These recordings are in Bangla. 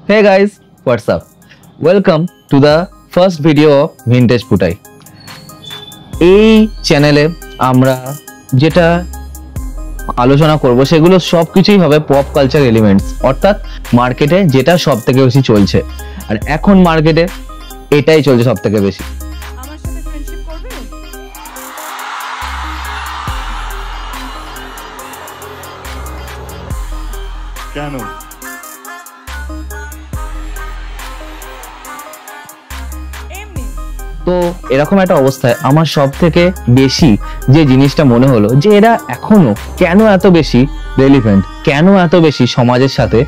Hey guys, what's up? Welcome to the first video of Vintage Putai. এই চ্যানেলে আমরা যেটা আলোচনা করব সেগুলো সবকিছুই হবে পপ কালচার এলিমেন্টস, অর্থাৎ মার্কেটে যেটা সবথেকে বেশি চলছে। আর এখন মার্কেটে এটাই চলছে সবথেকে বেশি। আমার সাথে ফ্রেন্ডশিপ করবে? কেন? তো এরকম একটা অবস্থায় আমার সব থেকে বেশি যে জিনিসটা মনে হলো যে এরা এখনো কেন এত বেশি রেলিভেন্ট, কেন এত বেশি সমাজের সাথে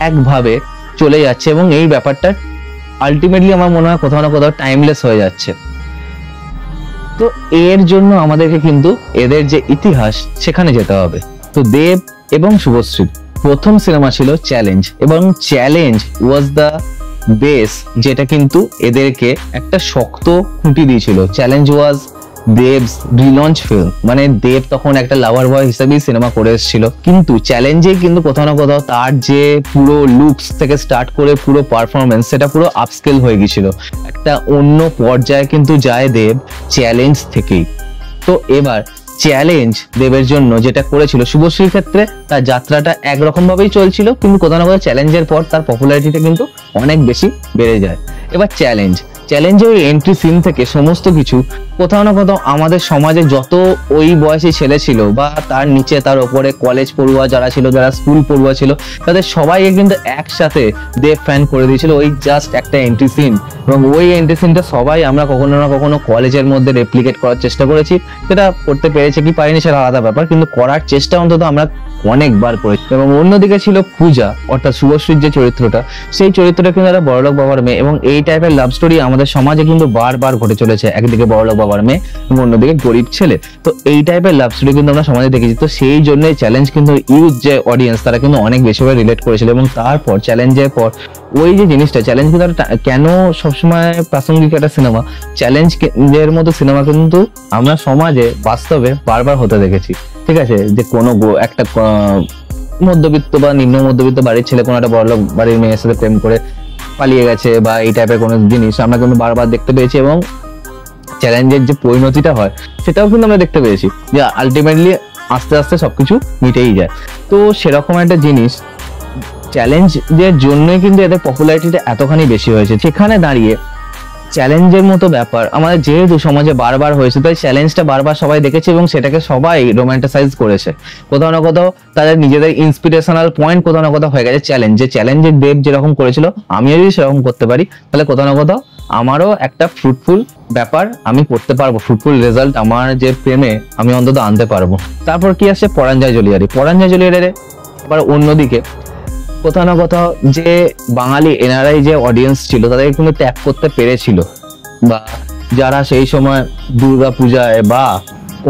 একভাবে চলে যাচ্ছে, এবং এই ব্যাপারটা আলটিমেটলি আমার মনে হয় কোথাও না কোথাও টাইমলেস হয়ে যাচ্ছে। তো এর জন্য আমাদেরকে কিন্তু এদের যে ইতিহাস সেখানে যেতে হবে। তো দেব এবং শুভশ্রীর প্রথম সিনেমা ছিল চ্যালেঞ্জ, এবং চ্যালেঞ্জ ওয়াজ দ্য বেস যেটা কিন্তু এদেরকে একটা শক্ত খুঁটি দিয়েছিল। চ্যালেঞ্জ ওয়াজ দেবস রিলঞ্চ ফিল্ম, মানে দেব তখন একটা লাভার বয় হিসেবেই সিনেমা করে এসেছিল, কিন্তু চ্যালেঞ্জে কিন্তু কোথাও না কোথাও তার যে পুরো লুকস থেকে স্টার্ট করে পুরো পারফরমেন্স সেটা পুরো আপস্কেল হয়ে গেছিল, একটা অন্য পর্যায়ে কিন্তু যায় দেব চ্যালেঞ্জ থেকেই। তো এবার চ্যালেঞ্জ দেবের জন্য যেটা করেছিল শুভশ্রীর ক্ষেত্রে তার যাত্রাটা একরকম ভাবেই চলছিল, কিন্তু কোথাও না কোথাও চ্যালেঞ্জের পর তার পপুলারিটিটা কিন্তু অনেক বেশি বেড়ে যায়। এবার চ্যালেঞ্জের ওই এন্ট্রি সিন থেকে সমস্ত কিছু কোথাও না কোথাও আমাদের সমাজে যত ওই বয়সী ছেলে ছিল বা তার নিচে তার ওপরে কলেজ পড়ুয়া যারা ছিল, যারা স্কুল পড়ুয়া ছিল, তাদের সবাইকে কিন্তু একসাথে দেব ফ্যান করে দিয়েছিল ওই জাস্ট একটা এন্ট্রি সিন। এবং ওই এন্ট্রি সিনটা সবাই আমরা কখনো না কখনো কলেজের মধ্যে রেপ্লিকেট করার চেষ্টা করেছি, সেটা করতে পেরেছে কি পারিনি সেটা আলাদা ব্যাপার, কিন্তু করার চেষ্টা অন্তত আমরা অনেকবার করেছি। এবং অন্যদিকে ছিল পূজা, অর্থাৎ শুভশ্রীর যে চরিত্রটা, সেই চরিত্রটা কিন্তু একটা বড়লোক বাবার মেয়ে, এবং এই টাইপের লাভ স্টোরি আমাদের সমাজে কিন্তু বারবার ঘটে চলেছে। একদিকে বড়লোক বাবার মেয়ে এবং অন্যদিকে গরিব ছেলে, তো এই টাইপের লাভ স্টোরি কিন্তু আমরা সমাজে দেখেছি। তো সেই জন্যই চ্যালেঞ্জ কিন্তু ইউথ যে অডিয়েন্স তারা কিন্তু অনেক বেশিভাবে রিলেট করেছিল। এবং তারপর চ্যালেঞ্জের পর ওই যে জিনিসটা, চ্যালেঞ্জ কিন্তু কেন সবসময় প্রাসঙ্গিক একটা সিনেমা, চ্যালেঞ্জের মতো সিনেমা কিন্তু আমরা সমাজে বাস্তবে বারবার হতে দেখেছি। ঠিক আছে, যে কোনো একটা মধ্যবিত্ত বা নিম্ন মধ্যবিত্ত বাড়ির ছেলে কোনো একটা বড়লোক বাড়ির মেয়ের সাথে প্রেম করে পালিয়ে গেছে বা এই টাইপের কোনো জিনিস আমরা কিন্তু বারবার দেখতে পেয়েছি, এবং চ্যালেঞ্জের যে পরিণতিটা হয় সেটাও কিন্তু আমরা দেখতে পেয়েছি, যে আলটিমেটলি আস্তে আস্তে সবকিছু মিটেই যায়। তো সেরকম একটা জিনিস চ্যালেঞ্জের জন্যই কিন্তু এদের পপুলারিটিটা এতখানি বেশি হয়েছে। সেখানে দাঁড়িয়ে চ্যালেঞ্জের মতো ব্যাপার আমাদের যেহেতু সমাজে বারবার হয়েছে, তাই চ্যালেঞ্জটা বারবার সবাই দেখেছে এবং সেটাকে সবাই রোম্যান্টিসাইজ করেছে। কোথাও না কোথাও তাদের নিজেদের ইন্সপিরেশনাল পয়েন্ট কোথাও না কোথাও হয়ে গেছে চ্যালেঞ্জের দেব যেরকম করেছিল আমিও যদি সেরকম করতে পারি, তাহলে কোথাও না কোথাও আমারও একটা ফ্রুটফুল ব্যাপার আমি করতে পারবো, ফ্রুটফুল রেজাল্ট আমার যে প্রেমে আমি অন্তত আনতে পারবো। তারপর কি আসছে পরাঞ্জয় জলিয়ারে। আবার অন্যদিকে কোথাও না কোথাও যে বাঙালি এনআরআই যে অডিয়েন্স ছিল তাদেরকে কিন্তু ট্যাগ করতে পেরেছিল, বা যারা সেই সময় দুর্গা পূজায় বা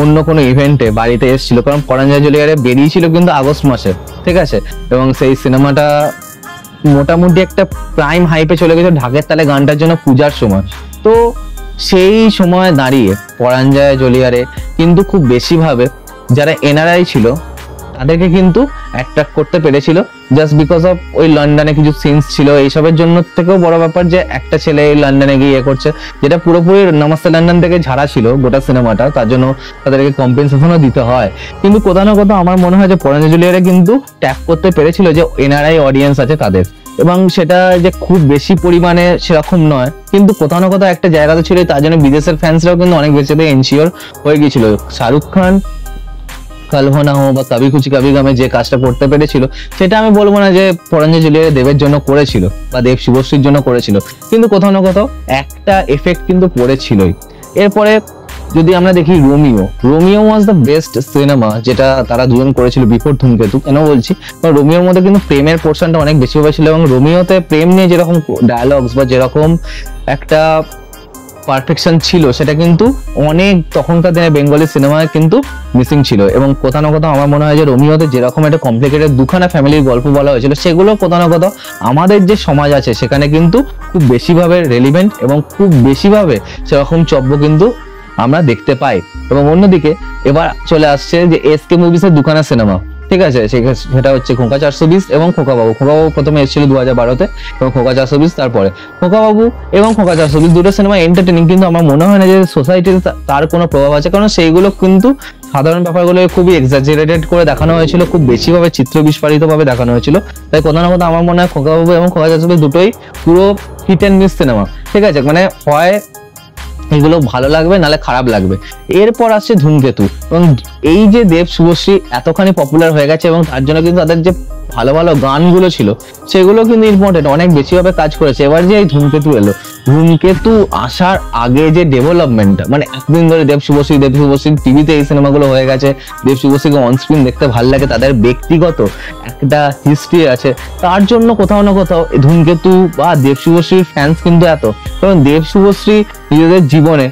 অন্য কোনো ইভেন্টে বাড়িতে এসেছিল, কারণ পরাঞ্জয় জলিয়ারে বেরিয়েছিল কিন্তু আগস্ট মাসে, ঠিক আছে, এবং সেই সিনেমাটা মোটামুটি একটা প্রাইম হাইপে চলে গেছে ঢাকের তালে গানটার জন্য পূজার সময়। তো সেই সময় দাঁড়িয়ে পরাঞ্জয় জলিয়ারে কিন্তু খুব বেশিভাবে যারা এনআরআই ছিল তাদেরকে কিন্তু অ্যাট্রাক্ট করতে পেরেছিল, জাস্ট বিকজ অফ ওই লন্ডনে কিছু সিনস ছিল। এইসবের জন্য থেকেও বড় ব্যাপার যে একটা ছেলে লন্ডনে গিয়ে করছে, যেটা পুরোপুরি নমস্তে লন্ডন থেকে ঝাড়া ছিল গোটা সিনেমাটা, তার জন্য তাদেরকে কম্পেনসেশনও দিতে হয়। কিন্তু কোথাও না কোথাও আমার মনে হয় যে পরাঞ্জয় জলিয়ারে কিন্তু ট্যাগ করতে পেরেছিল যে এনআরআই অডিয়েন্স আছে তাদের, এবং সেটা যে খুব বেশি পরিমাণে সেরকম নয়, কিন্তু কোথাও না কোথাও একটা জায়গাতে ছিল, তার জন্য বিদেশের ফ্যান্সরাও কিন্তু অনেক বেশি এনশিওর হয়ে গিয়েছিল। শাহরুখ খান কাল হো না হো বা কবি খুশি কবি গমে যে কাজটা করতে পেরেছিল সেটা আমি বলবো না যে পরাঞ্জয় জলিয়ারে দেবের জন্য করেছিল বা দেব শুভশ্রীর জন্য করেছিল, কিন্তু কোথাও না কোথাও একটা এফেক্ট কিন্তু পড়েছিলই। এরপরে যদি আমরা দেখি Romeo was the best cinema যেটা তারা দুজন করেছিল বিফোর ধূমকেতু। কেন বলছি, কারণ রোমিওর মধ্যে কিন্তু প্রেমের পোর্শনটা অনেক বেশি হয়েছিল, এবং রোমিওতে প্রেম নিয়ে যেরকম ডায়ালগস বা যেরকম একটা পারফেকশন ছিল সেটা কিন্তু অনেক তখনকার দিনে বেঙ্গলি সিনেমায় কিন্তু মিসিং ছিল। এবং কোথাও না কোথাও আমার মনে হয় যে রোমিওতে যেরকম একটা কমপ্লিকেটেড দুখানা ফ্যামিলির গল্প বলা হয়েছিল, সেগুলো কোথাও না কোথাও আমাদের যে সমাজ আছে সেখানে কিন্তু খুব বেশিভাবে রেলিভেন্ট এবং খুব বেশিভাবে সেরকম চব্য কিন্তু আমরা দেখতে পাই। এবং অন্যদিকে এবার চলে আসছে যে এসকে মুভিসের দুখানা সিনেমা, ঠিক আছে, সেটা হচ্ছে খোকা 420 এবং খোকাবাবু। খোকাবাবু প্রথমে এসেছিল 2012-তে এবং খোকা 420 তারপরে। খোকাবাবু এবং খোকা 420 দুটো সিনেমা এন্টারটেনিং, কিন্তু আমার মনে হয় না যে সোসাইটিতে তার কোনো প্রভাব আছে, কারণ সেইগুলো কিন্তু সাধারণ ব্যাপারগুলো খুবই এক্সাজারেটেড করে দেখানো হয়েছিল, খুব বেশিভাবে চিত্র বিস্ফারিতভাবে দেখানো হয়েছিল। তাই কোথাও না কোথাও আমার মনে হয় খোকাবাবু এবং খোকা 420 দুটোই পুরো হিট অ্যান্ড মিস সিনেমা। ঠিক আছে, মানে হয় এগুলো ভালো লাগবে নাহলে খারাপ লাগবে। এরপর আসছে ধূমকেতু, এবং এই যে দেব শুভশ্রী এতখানি পপুলার হয়ে গেছে এবং তার জন্য কিন্তু তাদের যে ভালো ভালো গানগুলো ছিল সেগুলো কিন্তু ইম্পর্টেন্ট, অনেক বেশিভাবে কাজ করেছে। এবার যে এই ধূমকেতু এলো, ধূমকেতু আসার আগে যে ডেভেলপমেন্ট, মানে এতদিন ধরে দেব শুভশ্রী টিভিতে এই সিনেমাগুলো হয়ে গেছে, দেব শুভশ্রীকে অন স্ক্রিন দেখতে ভালো লাগে, তাদের ব্যক্তিগত একটা হিস্ট্রি আছে, তার জন্য কোথাও না কোথাও ধূমকেতু বা দেব শুভশ্রীর ফ্যান্স কিন্তু এত। কারণ দেব শুভশ্রী নিজেদের জীবনে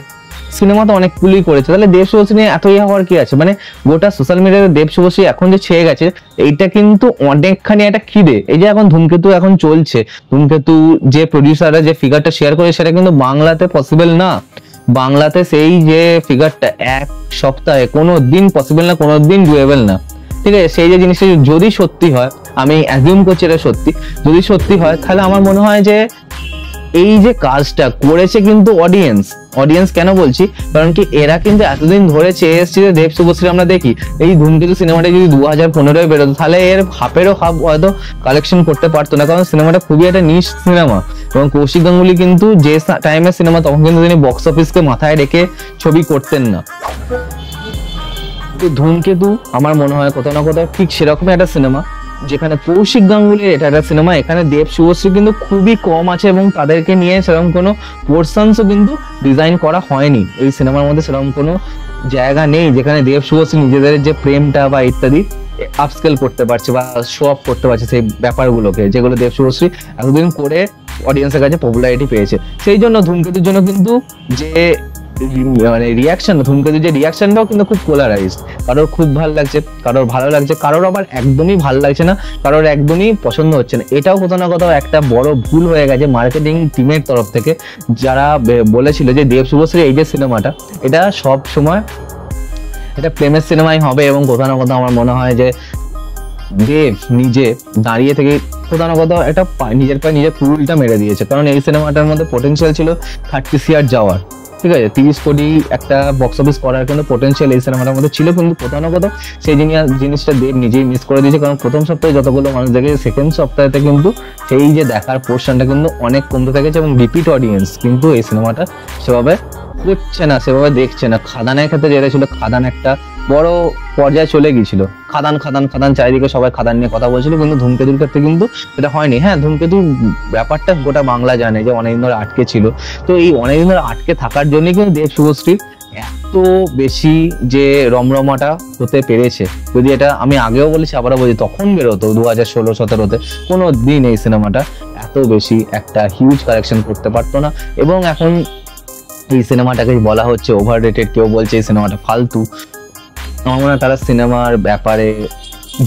সিনেমা তো অনেকগুলি করেছে, তাহলে দেব শুভশ্রী নিয়ে এত হওয়ার কি আছে? মানে গোটা সোশ্যাল মিডিয়াতে দেব শুভশ্রী এখন যে ছেয়ে গেছে, এইটা কিন্তু অনেকখানি একটা খিদে। এই যে এখন ধূমকেতু এখন চলছে, ধূমকেতু যে প্রডিউসাররা যে ফিগারটা শেয়ার করে সেটা কিন্তু বাংলাতে পসিবল না। বাংলাতে সেই যে ফিগারটা এক সপ্তাহে কোনো দিন পসিবল না, কোনো দিন ডুয়েবল না। ঠিক আছে, সেই যে জিনিসটা যদি সত্যি হয়, আমি অ্যাজিউম করছি এটা সত্যি, যদি সত্যি হয় তাহলে আমার মনে হয় যে এই যে কাজটা করেছে কিন্তু অডিয়েন্স কেন বলছি, কারণ কি এরা কিন্তু এতদিন ধরে চেয়ে এসছে যে দেব শুভশ্রী আমরা দেখি। এই ধূমকেতু সিনেমাটা যদি 2015-এ বেরোতো তাহলে এর হাফেরও হাফ হয়তো কালেকশন করতে পারতো না, কারণ সিনেমাটা খুবই একটা নিশ সিনেমা। এবং কৌশিক গাঙ্গুলি কিন্তু যে টাইমের সিনেমা, তখন কিন্তু তিনি বক্স অফিসকে মাথায় রেখে ছবি করতেন না। ধূমকেতু আমার মনে হয় কোথাও না কোথাও ঠিক সেরকমই একটা সিনেমা, যেখানে কৌশিক গাঙ্গুলির এটা একটা সিনেমা, এখানে দেব শুভশ্রী কিন্তু খুবই কম আছে এবং তাদেরকে নিয়ে সেরকম কোনো পোর্শনসও কিন্তু ডিজাইন করা হয়নি। এই সিনেমার মধ্যে সেরকম কোনো জায়গা নেই যেখানে দেব শুভশ্রী নিজেদের যে প্রেমটা বা ইত্যাদি আপস্কেল করতে পারছে বা শো অফ করতে পারছে সেই ব্যাপারগুলোকে, যেগুলো দেব শুভশ্রী এতদিন করে অডিয়েন্সের কাছে পপুলারিটি পেয়েছে। সেই জন্য ধূমকেতুর জন্য কিন্তু যে মানে রিয়াকশন, ধূমকেতুর যে রিয়াকশনটাও কিন্তু খুব পোলারাইজড, কারোর খুব ভালো লাগছে, কারোর ভালো লাগছে, কারোর আবার একদমই ভালো লাগছে না, কারোর একদমই পছন্দ হচ্ছে না। এটাও কোথাও না কোথাও একটা বড় ভুল হয়ে গেছে মার্কেটিং টিমের তরফ থেকে, যারা বলেছিল যে দেব শুভশ্রী এই যে সিনেমাটা, এটা সব সময় এটা প্রেমের সিনেমাই হবে, এবং কোথাও না কোথাও আমার মনে হয় যে দেব নিজে দাঁড়িয়ে থেকে কোথাও না কোথাও একটা নিজের পায়ে নিজের পুরুলটা মেরে দিয়েছে। কারণ এই সিনেমাটার মধ্যে পোটেনশিয়াল ছিল 30 CR যাওয়ার, ঠিক আছে, 30 কোটি একটা বক্স অফিস করার কিন্তু পোটেনশিয়াল এই সিনেমাটার মধ্যে ছিল, কিন্তু কোথাও না কোথাও সেই জিনিসটা দেব নিজেই মিস করে দিয়েছে। কারণ প্রথম সপ্তাহে যতগুলো মানুষ দেখে, সেকেন্ড সপ্তাহেতে কিন্তু সেই যে দেখার পোর্শনটা কিন্তু অনেক কমতে থেকেছে, এবং রিপিট অডিয়েন্স কিন্তু এই সিনেমাটা সেভাবে দেখছে না, সেভাবে দেখছে না। খাদানের ক্ষেত্রে যেটা ছিল, খাদান একটা বড় পর্যায়ে চলে গিয়েছিল, খাদান চারিদিকে সবাই খাদান নিয়ে কথা বলছিল, কিন্তু ধূমকেতুর ক্ষেত্রে কিন্তু সেটা হয়নি। হ্যাঁ, ধূমকেতুর ব্যাপারটা গোটা বাংলা জানে যে অনেকদিন ধরে আটকে ছিল, তো এই অনেকদিন ধরে আটকে থাকার জন্যই কিন্তু দেব শুভশ্রী এত বেশি যে রমরমাটা হতে পেরেছে। যদি এটা আমি আগেও বলেছি, আবারও বলছি, তখন বেরোতো 2016-17-তে, কোনো দিন এই সিনেমাটা এত বেশি একটা হিউজ কালেকশন করতে পারতো না। এবং এখন এই সিনেমাটাকে বলা হচ্ছে ওভার রেটেড, কেউ বলছে এই সিনেমাটা ফালতু। আমার মনে হয় তারা সিনেমার ব্যাপারে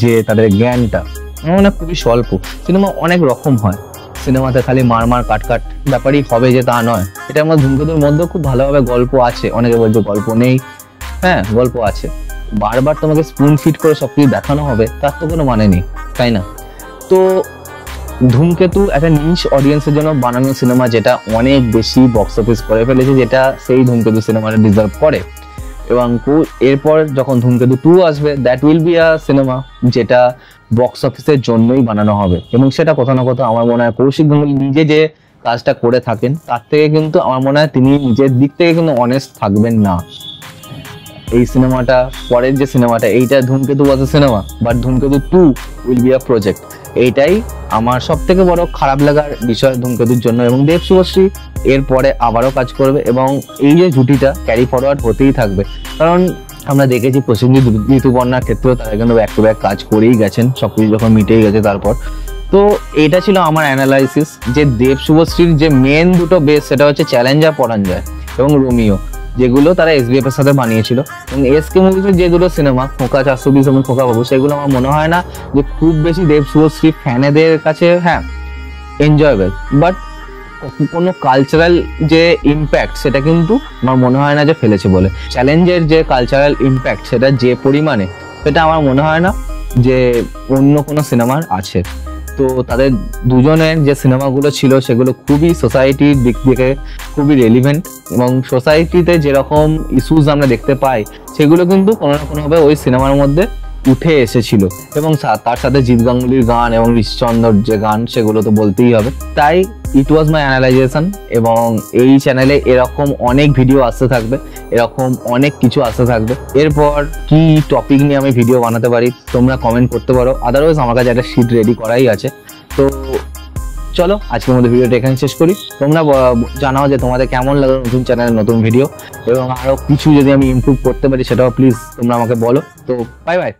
যে তাদের জ্ঞানটা আমার মনে হয় খুবই স্বল্প। সিনেমা অনেক রকম হয়, সিনেমাতে খালি মার কাট ব্যাপারই হবে যে তা নয়। এটা আমার ধূমকেতুর মধ্যেও খুব ভালোভাবে গল্প আছে, অনেকে বলছে গল্প নেই, হ্যাঁ গল্প আছে। বারবার তোমাকে স্পুন ফিট করে সবকিছু দেখানো হবে তার তো কোনো মানে নেই, তাই না? তো ধূমকেতু একটা নিশ অডিয়েন্সের জন্য বানানো সিনেমা, যেটা অনেক বেশি বক্স অফিস করে ফেলেছে, যেটা সেই ধূমকেতু সিনেমাটা ডিজার্ভ করে। এবং এরপর যখন ধূমকেতু 2 আসবে, that will be a cinema যেটা বক্স অফিসের জন্যই বানানো হবে। এবং সেটা কোথাও না কোথাও আমার মনে হয় কৌশিক গাঙ্গুলি নিজে যে কাজটা করে থাকেন তার থেকে কিন্তু আমার মনে হয় তিনি নিজের দিক থেকে কিন্তু অনেস্ট থাকবেন না। এই সিনেমাটা, পরের যে সিনেমাটা, এইটা ধূমকেতু ওয়াজ আ সিনেমা, বাট ধূমকেতু 2 উইল বি আ প্রজেক্ট। এইটাই আমার সব থেকে বড় খারাপ লাগার বিষয় ধূমকেতুর জন্য। এবং দেব শুভশ্রী এরপরে আবারও কাজ করবে, এবং এই যে জুটিটা ক্যারি ফরওয়ার্ড হতেই থাকবে। কারণ আমরা দেখেছি প্রসেনজিৎ ঋতুপর্ণার ক্ষেত্রেও তারা কিন্তু ব্যাক টু ব্যাক কাজ করেই গেছেন, সবকিছু যখন মিটেই গেছে তারপর। তো এটা ছিল আমার অ্যানালাইসিস যে দেব শুভশ্রীর যে মেন দুটো বেস, সেটা হচ্ছে চ্যালেঞ্জার পরাঞ্জয় এবং রোমিও, যেগুলো তারা SBF এর সাথে বানিয়েছিল। এবং SK মুভিজের যে দুটো সিনেমা, খোকা 420 এবং খোকাবাবু, সেগুলো আমার মনে হয় না যে খুব বেশি দেব শুভশ্রী ফ্যানেদের কাছে হ্যাঁ এনজয়েবল, বাট কোনো কালচারাল যে ইম্প্যাক্ট সেটা কিন্তু আমার মনে হয় না যে ফেলেছে বলে। চ্যালেঞ্জের যে কালচারাল ইম্প্যাক্ট সেটা যে পরিমাণে, সেটা আমার মনে হয় না যে অন্য কোনো সিনেমার আছে। তো তাদের দুজনের যে সিনেমাগুলো ছিল সেগুলো খুবই সোসাইটির দিক থেকে খুবই রেলিভেন্ট, এবং সোসাইটিতে যেরকম ইস্যুস আমরা দেখতে পাই সেগুলো কিন্তু কোনো না কোনোভাবে ওই সিনেমার মধ্যে উঠে এসেছিল। এবং তার সাথে জিৎ গাঙ্গুলির গান এবং ঋষিচন্দ্রর যে গান সেগুলো তো বলতেই হবে। তাই ইট ওয়াজ মাই অ্যানালাইজেশন, এবং এই চ্যানেলে এরকম অনেক ভিডিও আসতে থাকবে, এরকম অনেক কিছু আসতে থাকবে। এরপর কি টপিক নিয়ে আমি ভিডিও বানাতে পারি তোমরা কমেন্ট করতে পারো, আদারওয়াইজ আমার কাছে একটা শিট রেডি করাই আছে। তো চলো আজকের মধ্যে ভিডিওটা এখানে শেষ করি। তোমরা জানাও যে তোমাদের কেমন লাগলো নতুন চ্যানেলের নতুন ভিডিও, এবং আরো কিছু যদি আমি ইমপ্রুভ করতে পারি সেটাও প্লিজ তোমরা আমাকে বলো। তো বাই বাই।